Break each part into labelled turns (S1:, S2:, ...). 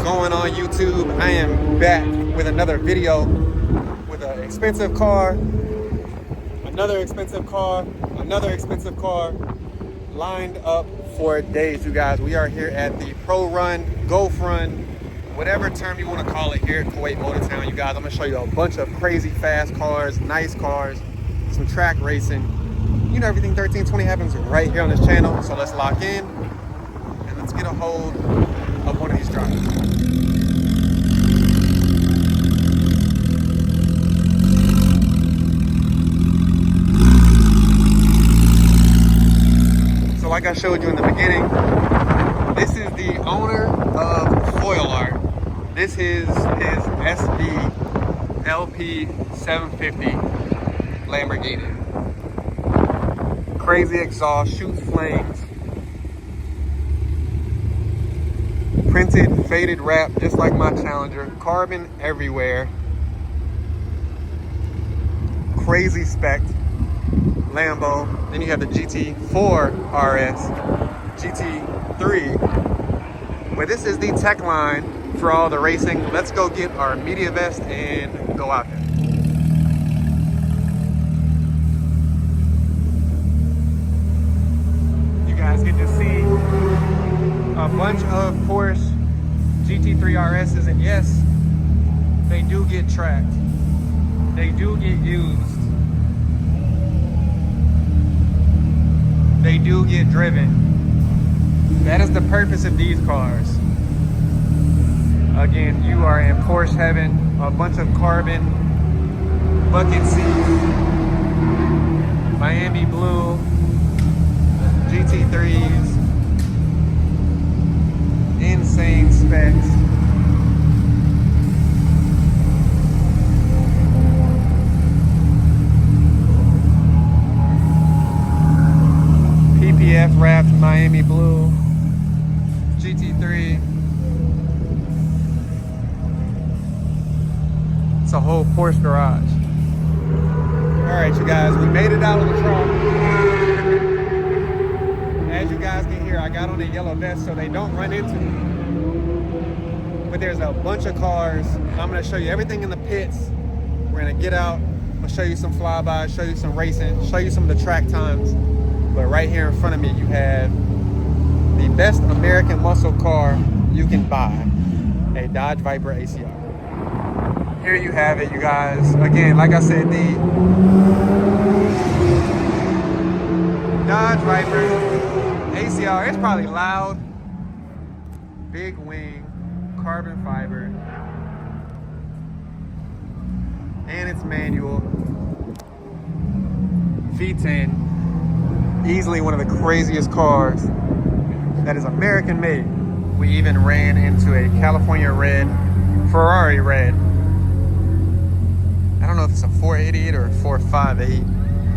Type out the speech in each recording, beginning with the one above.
S1: going on YouTube? I am back with another video with an expensive car, another expensive car, another expensive car, lined up for days, you guys. We are here at the Pro Run, Golf Run, whatever term you want to call it, here at Kuwait Motor Town, you guys. I'm gonna show you a bunch of crazy fast cars, nice cars, some track racing. You know, everything 1320 happens right here on this channel. So let's lock in and let's get a hold of one of these drivers. So like I showed you in the beginning, this is the owner of Foil Art. This is his SV LP 750 Lamborghini. Crazy exhaust, shoots flames. Printed, faded wrap, just like my Challenger. Carbon everywhere. Crazy spec Lambo. Then you have the GT4 RS, GT3. But this is the tech line for all the racing. Let's go get our media vest and go out there. You guys get to see a bunch of Porsche GT3 RSs, and yes, they do get tracked. They do get used. They do get driven. That is the purpose of these cars. Again, you are in Porsche heaven. A bunch of carbon, bucket seats, Miami blue, GT3s, insane specs. PPF wrapped Miami blue, GT3. It's a whole Porsche garage. All right, you guys, we made it out of the trunk. As you guys can hear, I got on a yellow vest so they don't run into me. But there's a bunch of cars. I'm gonna show you everything in the pits. We're gonna get out. I'm gonna show you some flybys, show you some racing, show you some of the track times. But right here in front of me, you have the best American muscle car you can buy, a Dodge Viper ACR. Here you have it, you guys. Again, like I said, the Dodge Viper ACR. It's probably loud, big wing, carbon fiber, and it's manual. V10, easily one of the craziest cars that is American made. We even ran into a California red, Ferrari red. I don't know if it's a 488 or a 458.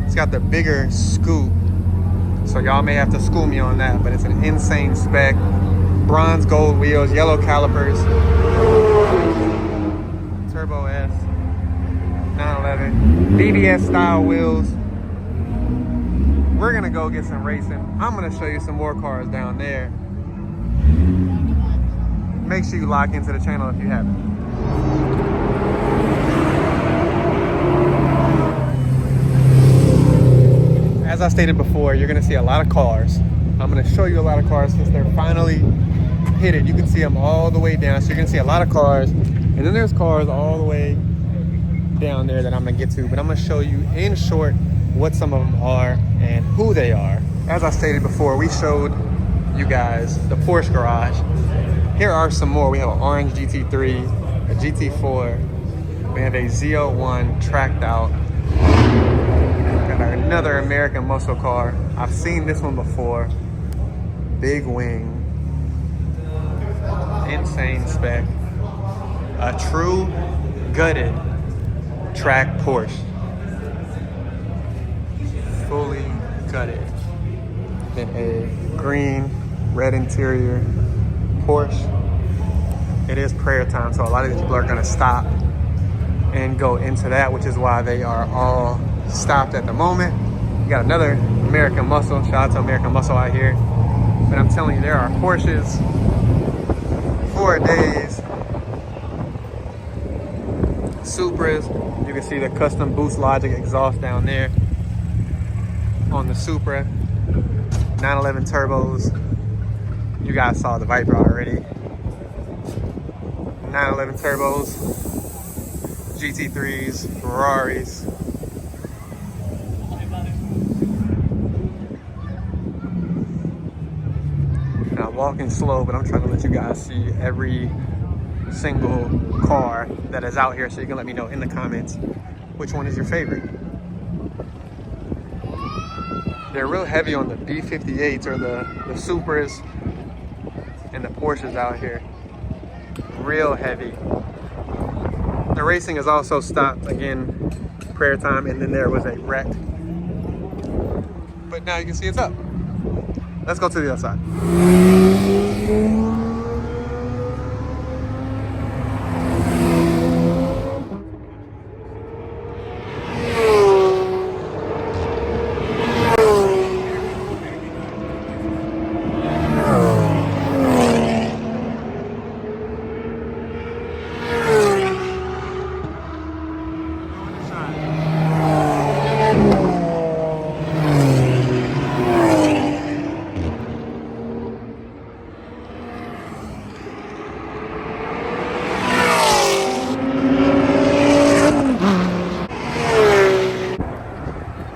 S1: It's got the bigger scoop, so y'all may have to school me on that, but it's an insane spec. Bronze gold wheels, yellow calipers, Turbo S, 911, BBS style wheels. We're gonna go get some racing. I'm gonna show you some more cars down there. Make sure you lock into the channel if you haven't. As I stated before, you're gonna see a lot of cars. I'm gonna show you a lot of cars since they're finally pitted. You can see them all the way down. So you're gonna see a lot of cars. And then there's cars all the way down there that I'm gonna get to. But I'm gonna show you in short what some of them are and who they are. As I stated before, we showed you guys the Porsche garage. Here are some more. We have an orange GT3, a GT4. We have a Z01 tracked out. Got another American muscle car. I've seen this one before. Big wing. Insane spec. A true gutted track Porsche. Fully gutted. Then a green, red interior Porsche. It is prayer time, so a lot of these people are gonna stop and go into that, which is why they are all stopped at the moment. You got another American Muscle. Shout out to American Muscle out here. But I'm telling you, there are Porsches 4 days. Supras. You can see the custom Boost Logic exhaust down there on the Supra. 911 turbos. You guys saw the Viper already. 911 turbos, GT3s, Ferraris. And I'm walking slow, but I'm trying to let you guys see every single car that is out here, so you can let me know in the comments which one is your favorite. They're real heavy on the B58s or the Supras and the Porsches out here. Real heavy. The racing is also stopped again, prayer time, and then there was a wreck. But now you can see it's up. Let's go to the other side.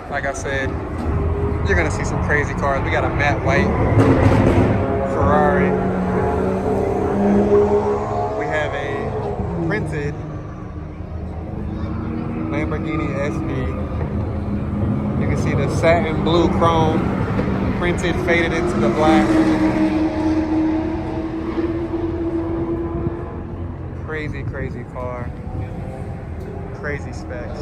S1: Like I said, you're gonna see some crazy cars. We got a matte white Ferrari. We have a printed Lamborghini SB. You can see the satin blue chrome printed, faded into the black. Crazy, crazy car. Crazy specs.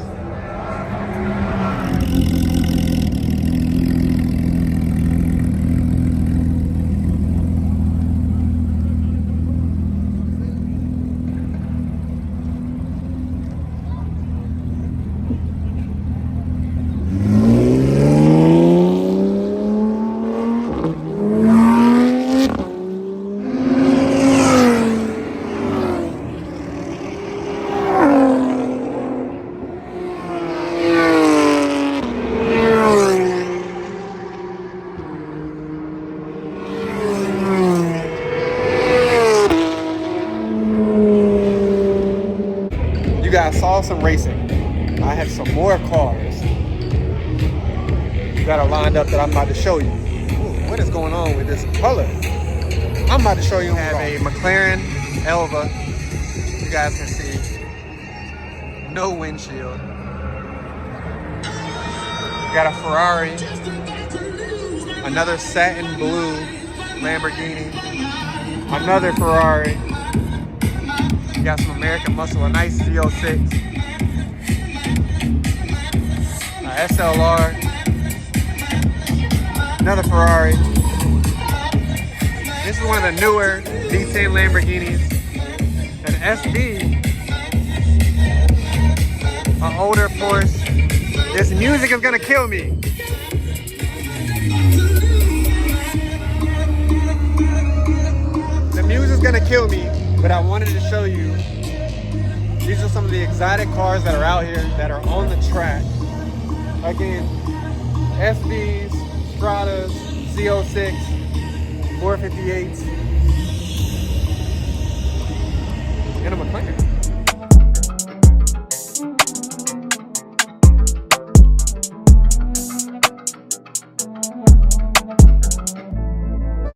S1: You guys saw some racing. I have some more cars that are lined up that I'm about to show you. Ooh, what is going on with this color? I'm about to show you. I have a McLaren Elva. You guys can see no windshield. Got a Ferrari, another satin blue Lamborghini, another Ferrari. Got some American muscle, a nice Z06, a SLR, another Ferrari. This is one of the newer V10 Lamborghinis. An SB, an older Porsche. This music is gonna kill me. The music's gonna kill me. But I wanted to show you, these are some of the exotic cars that are out here that are on the track. Again, SBs, Stratas, Z06, 458s, and a McLaren.